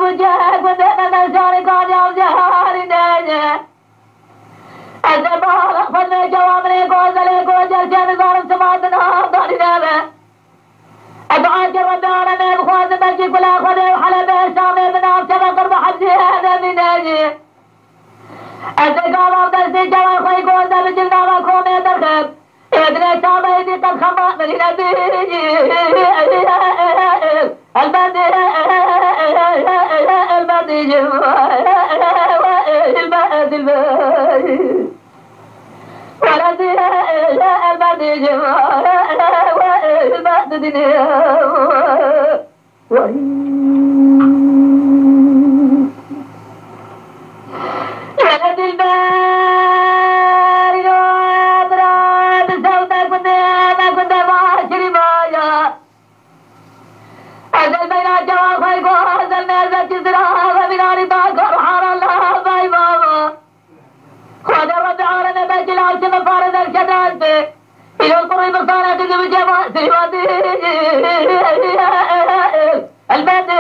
وجهك ودقنا مشارك عجاب جهاري ناجة أزبال أخفضنا جوامري قوزلي قوزل كان ظالم سماعتنا أفضل نابه أدعاك ربنا من الخواز مجيك ولا خذي وحلبه شامي من أفشب قرب حجي هذا من ناجي أتقام أفضل جوان خوي قوزل بجلنا مكومي درخب إدري شامي دي قد خمات من نبي البدي ولدي البدي والبدي دنيا ولدي الباري أبراد صوتك كنت معاشري مايا أزل بين الجواب خيكو أزل نازل جزرها وبنار طاقر حار الله باي بابا خذ الرد عارنا بجل عشم فارد الشداد إلى القرى مصانع تجيب جماعة سيواتي البدي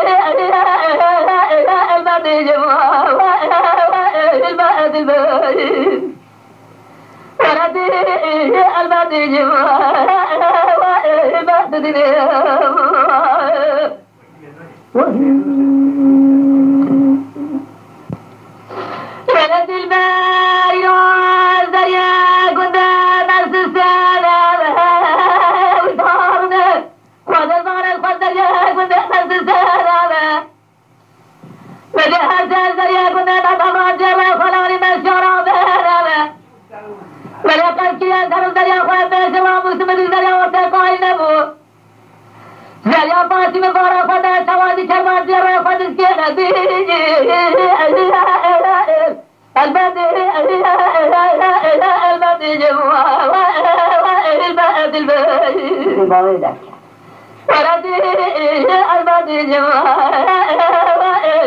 جماعة ولدي البدي جماعة ولد الباري والزريا كنت نفس السنة وطارنا وضربنا القدر كنت نفس السنة وجهز الزريا كنت نتمرد وخلوني مشورة بهنا ولقد كي أنكر الزريا خواب بشوا مسلم الزريا وارتقاء النبو زريا فاسي مبارا خدا شوادي شرمات زريا خدا سكينة البدي جموع والبدي ولدي البدي جموع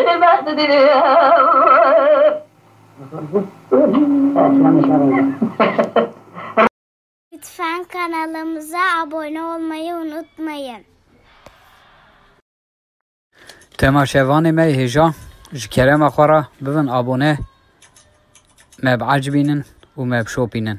والبدي Lütfen kanalımıza abone olmayı unutmayın. تماشاوان ما هجا جكرم أخورا ببن أبونه ما بعجبينن وما بشوبينن